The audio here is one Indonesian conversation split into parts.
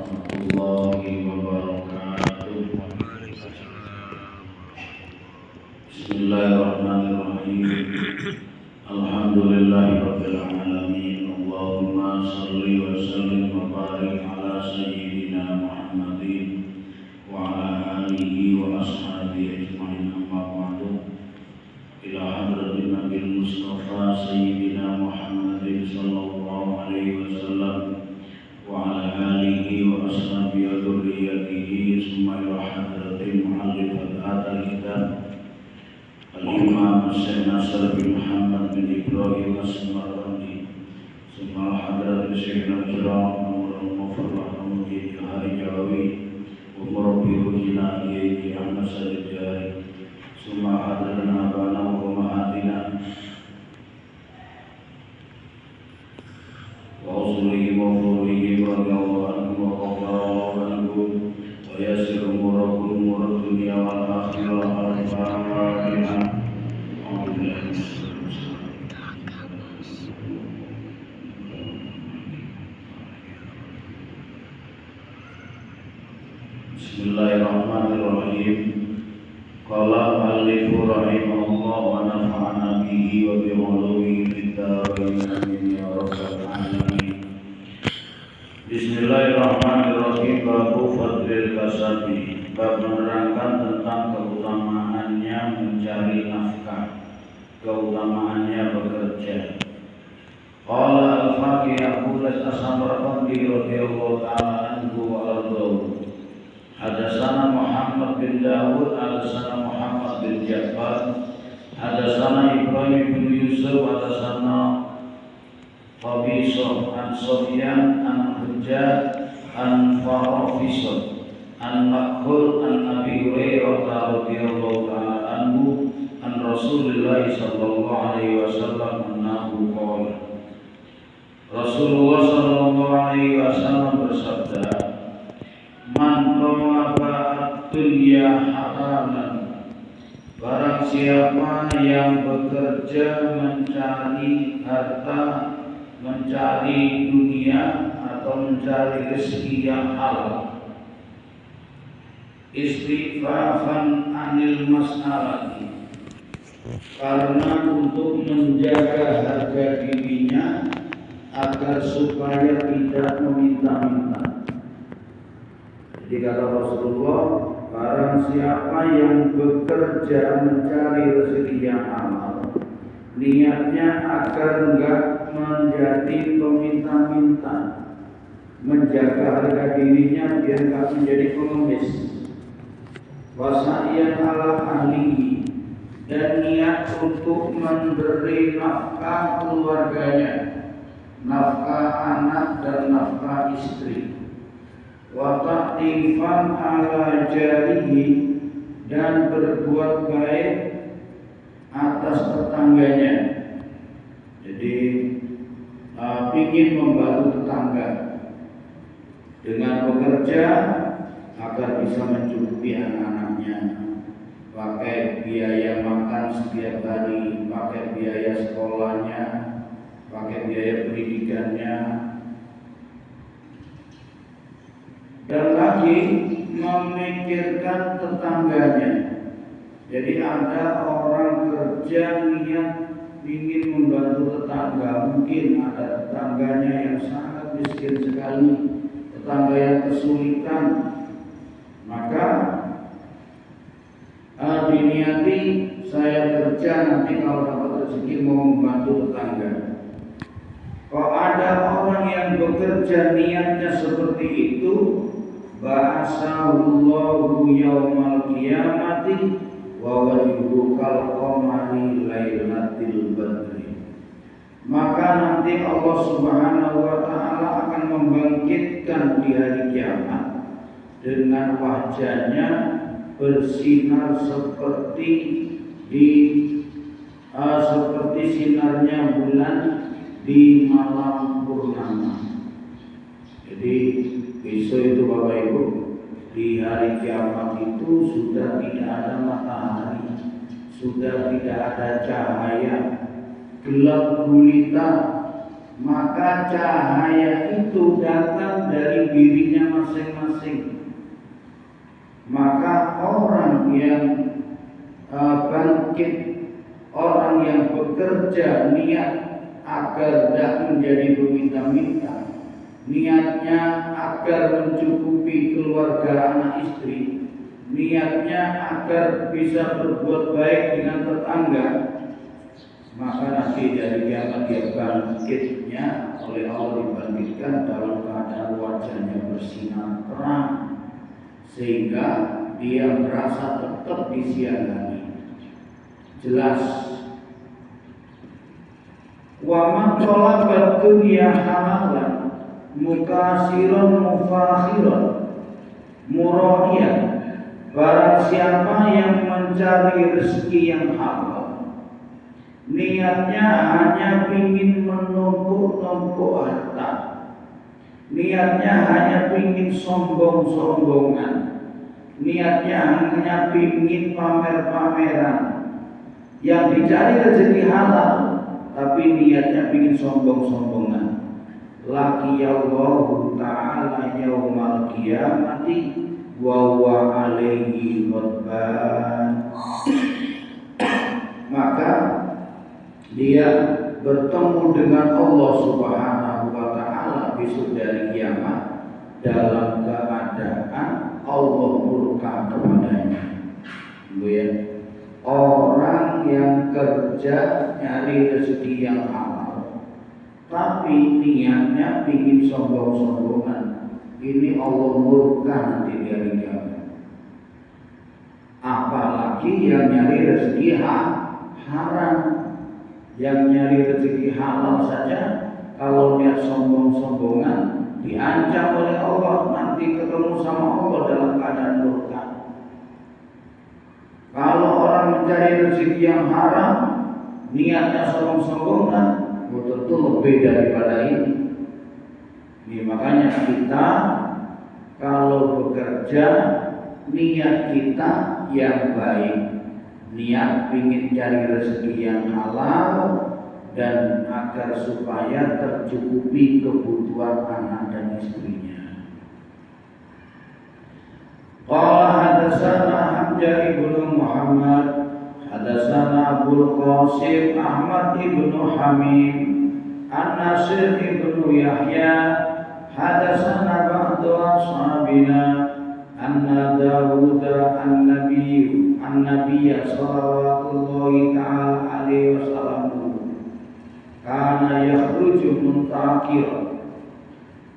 warahmatullahi wabarakatuh. Bismillahirrahmanirrahim. Alhamdulillahirabbil alamin. Allahumma shalli wa sallim wa barik ala sayyidina Muhammadin wa ala alihi wa ashabihi ajma'in, amma ba'du. Ila hadratin Nabil Mustafa sayyidina Muhammadin sallallahu alaihi wasallam wa ala alihi wa ashabihi wa dzurriyyatihi, summa ila hadratin muallif hadal kitab Al-Imam Syekh Nasr bin Muhammad bin Ibrahim As-Samarqandi, summa hadratin Syekh Najran Mufarrah Muhammad Al-Harijawi wa murabbi rujina Kiai Ahmad Sajjari, summa hadratin abana wa ummahatina وأصله وفروعه رضي الله عنه وقضاه عنه ويسر أموركم أمور الدنيا والآخرة الفاتحة. Bismillahirrahmanirrahim. Qala al-mu'allif rahimahullah wa nafa'ana bihi wa bi ulumihi fid dharain amin ya rabbal alamin. Bismillahirrahmanirrahim. Babu fadlil kasabi, bab menerangkan tentang keutamaannya mencari nafkah, keutamaannya bekerja. Qala al-faqih Abu As-Samarqandi radhiyallahu ta'ala anhu wa ardhahu. Hadatsana Muhammad bin Dawud, hadatsana Muhammad bin Ja'far, hadatsana Ibrahim bin Yusuf, hadatsana Qabisah an Sufyan an Hujjaj an Farafisah an Makhul an Abi Hurairah radhiyallahu ta'ala anhu an Rasulullah sallallahu alaihi wasallam annahu qala. Rasulullah sallallahu alaihi wasallam bersabda, man talaba ad-dunya haraman, barang siapa yang bekerja mencari harta, mencari dunia atau mencari rezeki yang halal, istighfafan anil mas'alati, karena untuk menjaga harga dirinya agar supaya tidak meminta-minta. Jadi kata Rasulullah, barang siapa yang bekerja mencari rezeki yang halal, niatnya agar enggak menjadi peminta-minta, menjaga harga dirinya biar enggak menjadi pengemis, wasa'yan ala ahlihi, dan niat untuk memberi nafkah keluarganya, nafkah anak dan nafkah istri, wa ta'tifan ala jarihi, dan berbuat baik atas tetangganya. Jadi ingin membantu tetangga dengan bekerja agar bisa mencukupi anak-anaknya, pakai biaya makan setiap hari, pakai biaya sekolahnya, pakai biaya pendidikannya, dan lagi memikirkan tetangganya. Jadi ada orang kerja niat ingin membantu tetangga, mungkin ada tetangganya yang sangat miskin sekali, tetangga yang kesulitan, maka diniati saya kerja nanti kalau dapat rezeki mau membantu tetangga. Kalau ada orang yang bekerja niatnya seperti itu, ba'asahullahu yaumal qiyamati wa wajhuhu kal qamari lailatil badri, maka nanti Allah Subhanahu wa taala akan membangkitkan di hari kiamat dengan wajahnya bersinar seperti sinarnya bulan di malam purnama. Jadi besok itu Bapak Ibu, di hari kiamat itu sudah tidak ada matahari, sudah tidak ada cahaya, gelap gulita, maka cahaya itu datang dari dirinya masing yang bangkit, orang yang bekerja niat agar tidak menjadi peminta-minta, niatnya agar mencukupi keluarga anak istri, niatnya agar bisa berbuat baik dengan tetangga, maka nanti dari kiamat dia bangkitnya oleh Allah, dibangkitkan dalam keadaan wajahnya bersinar terang, sehingga dia merasa tetap disiangi. Jelas. Wa man talaba dunya hamalan mukasiron mufakhiron murahiyan, barang siapa yang mencari rezeki yang halal, niatnya hanya ingin menumpuk-numpuk harta, niatnya hanya ingin sombong-sombongan, niatnya hanya ingin pamer-pameran. Yang dicari rezeki halal tapi niatnya ingin sombong-sombongan, laqiyallahu ta'ala yaumal qiyamati wa huwa alaihi ghadban, maka dia bertemu dengan Allah Subhanahu wa ta'ala besok dari kiamat dalam keadaan Allah murka kepadanya. Ya. Orang yang kerja nyari rezeki yang halal tapi niatnya ingin sombong-sombongan, ini Allah murka nanti dari kiamat. Apalagi yang nyari rezeki haram. Yang nyari rezeki halal saja kalau niat sombong-sombongan diancam oleh Allah, nanti ketemu sama Allah dalam keadaan murka. Kalau orang mencari rezeki yang haram, niatnya sombong-sombongan, tentu lebih daripada ini. Makanya kita kalau bekerja, niat kita yang baik, niat ingin cari rezeki yang halal dan agar supaya tercukupi kebutuhan anak dan istrinya. Qala hadatsana Hamzah ibnu Muhammad, hadatsana Abul Qasim Ahmad ibnu Hamid, An-Nasir ibnu Yahya, hadatsana ba'du ashabina anna Dawud an-Nabiy sallallahu ta'ala alaihi wasallam kana yakhruju muntakir.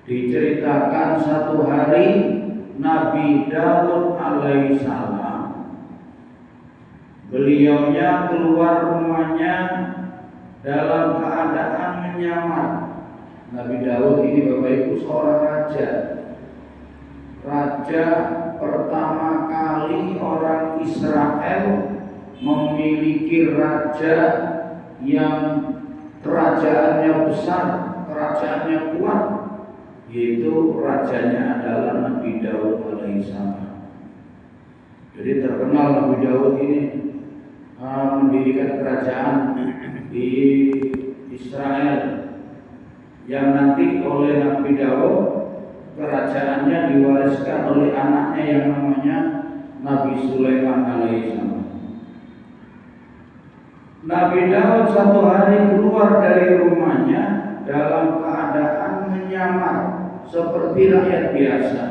Diceritakan satu hari Nabi Dawud alaihissalam, beliaunya keluar rumahnya dalam keadaan menyamar. Nabi Dawud ini Bapak Ibu seorang raja. Raja pertama kali orang Israel memiliki raja yang kerajaannya besar, kerajaannya kuat, yaitu rajanya adalah Nabi Daud alaihissalam. Jadi terkenal Nabi Daud ini mendirikan kerajaan di Israel yang nanti oleh Nabi Daud kerajaannya diwariskan oleh anaknya yang namanya Nabi Sulaiman alaihissalam. Nabi Daud satu hari keluar dari rumahnya dalam keadaan menyamar seperti rakyat biasa.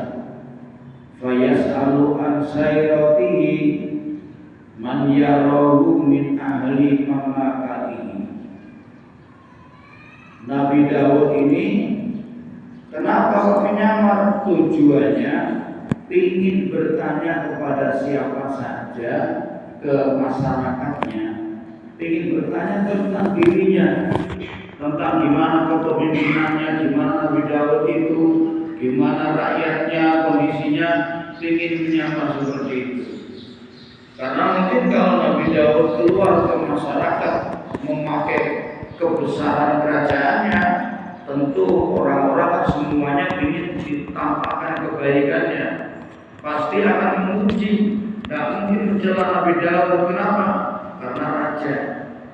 Fayas'alu an sayratihi man yarahu min ahli mamlakatihi. Nabi Daud ini kenapa menyamar? Tujuannya ingin bertanya kepada siapa saja ke masyarakatnya, ingin bertanya tentang dirinya, tentang gimana kepemimpinannya, gimana Nabi Daud itu, gimana rakyatnya, kondisinya, ingin menyamar seperti itu. Karena mungkin kalau Nabi Daud keluar ke masyarakat memakai kebesaran kerajaannya, tentu orang-orang semuanya ingin ditampakkan kebaikannya, pasti akan memuji. Tidak mungkin mencela Nabi Daud. Kenapa? Karena raja.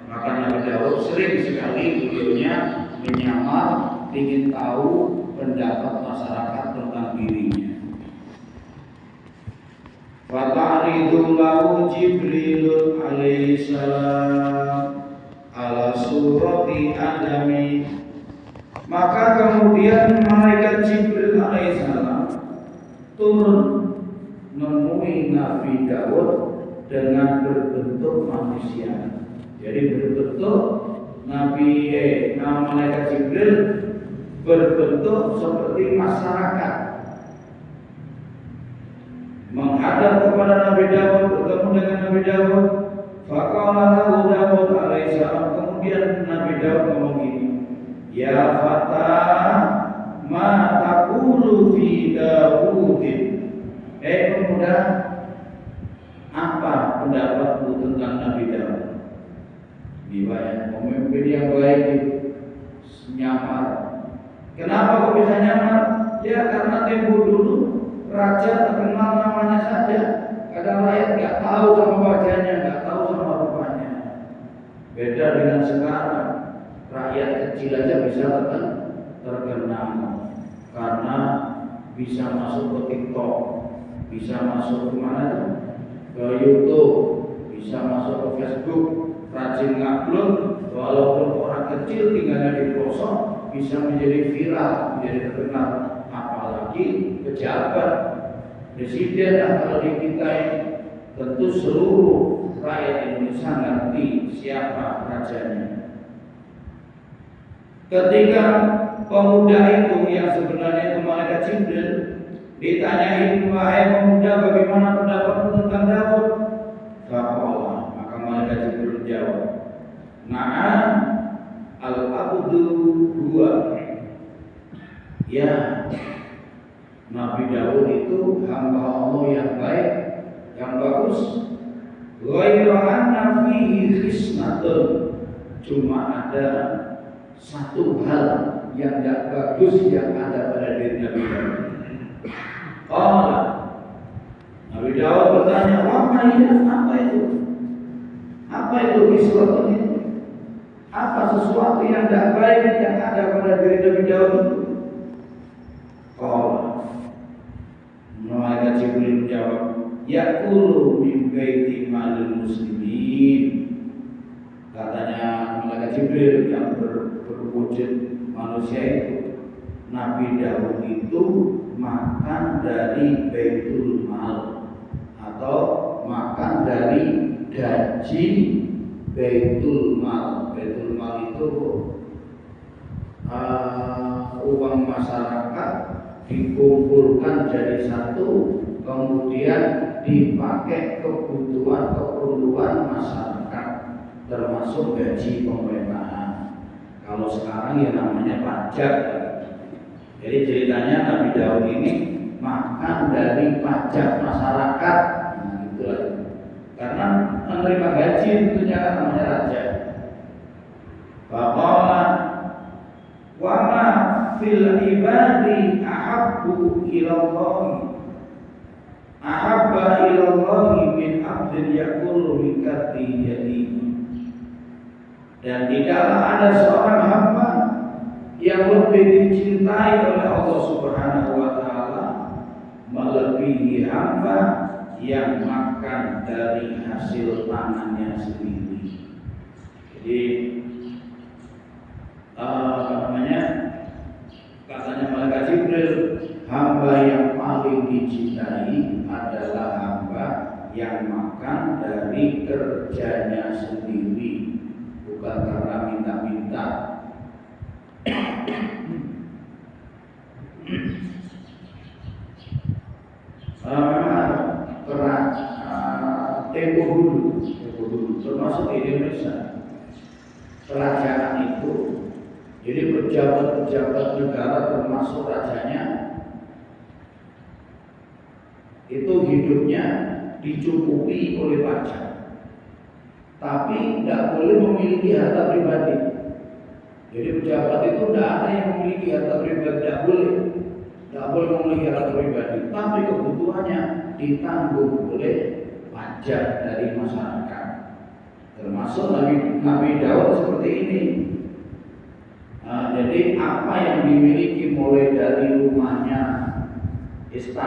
Maka Nabi Daud sering sekali beliaunya menyamar, ingin tahu pendapat masyarakat tentang dirinya. ya'ridu lahu Jibril alaihi salam ala surati adami. Maka kemudian malaikat Jibril alaihi salam turun menemui Nabi Daud dengan berbentuk manusia. Jadi berbentuk malaikat Jibril berbentuk seperti masyarakat, menghadap kepada Nabi Daud, bertemu dengan Nabi Daud. Faqala lahu Daud alaihi salam, kemudian Nabi Daud ngomong gini, ya fata ma taqulu fi Daudin. Pemuda, apa pendapatmu tentang Nabi Daud? Riwayat pemimpin yang baik nyamar. Kenapa kok bisa nyamar? Ya karena tempo dulu raja terkenal namanya saja, kadang rakyat nggak tahu sama wajahnya, nggak tahu sama rupanya. Beda dengan sekarang, rakyat kecil aja bisa terkenal karena bisa masuk ke TikTok, bisa masuk ke mana? Ke YouTube, bisa masuk ke Facebook, rajin ngupload, walaupun orang kecil tinggalnya di pelosok bisa menjadi viral, menjadi terkenal. Apalagi pejabat, presiden atau di kita ini, tentu seluruh rakyat Indonesia ngerti siapa rajanya. Ketika pemuda itu yang sebenarnya itu malaikat Jibril ditanyain, wahai pemuda, bagaimana pendapatmu tentang Daud? Faqala, maka malaikat Jibril jawab, na'am al-abdu huwa. Ya, Nabi Daud itu hamba Allah yang baik, yang bagus. Ghairu anna fihi khisnatun, cuma ada satu hal yang tidak bagus yang ada pada diri Nabi Daud. Nabi Daud bertanya, apa itu? Apa itu khisnatun itu? Apa sesuatu yang tidak baik yang ada pada diri Nabi Daud itu? Malaikat Jibril menjawab, yaqulu min baiti malil muslimin. Katanya malaikat Jibril yang berwujud manusia itu, Nabi Daud itu makan dari baitul mal atau makan dari gaji baitul mal. Baitul mal itu uang masyarakat dikumpulkan jadi satu, kemudian dipakai keperluan masyarakat, termasuk gaji pemerintahan. Kalau sekarang ya namanya pajak. Jadi ceritanya Nabi Daud ini makan dari pajak masyarakat, itulah. Karena menerima gaji tentunya kan namanya raja. Faqala wa ma fil ibadi ahabba ilallahi min abdin yaqulu min kati yadihi. Dan tidaklah ada seorang hamba yang lebih dicintai oleh Allah Subhanahu wa taala melebihi hamba yang makan dari hasil tangannya sendiri. Jadi katanya malaikat Jibril, hamba yang paling dicintai adalah hamba yang makan dari kerjanya sendiri, bukan karena minta-minta. Tempo dulu, termasuk di Indonesia, kerajaan itu, jadi pejabat-pejabat negara termasuk rajanya, itu hidupnya dicukupi oleh pajak, tapi tidak boleh memiliki harta pribadi. Jadi pejabat itu tidak ada yang memiliki harta pribadi, tidak boleh memiliki harta pribadi, tapi kebutuhannya ditanggung oleh pajak dari masyarakat. Termasuk Nabi Daud seperti ini. Jadi apa yang dimiliki mulai dari rumahnya, istana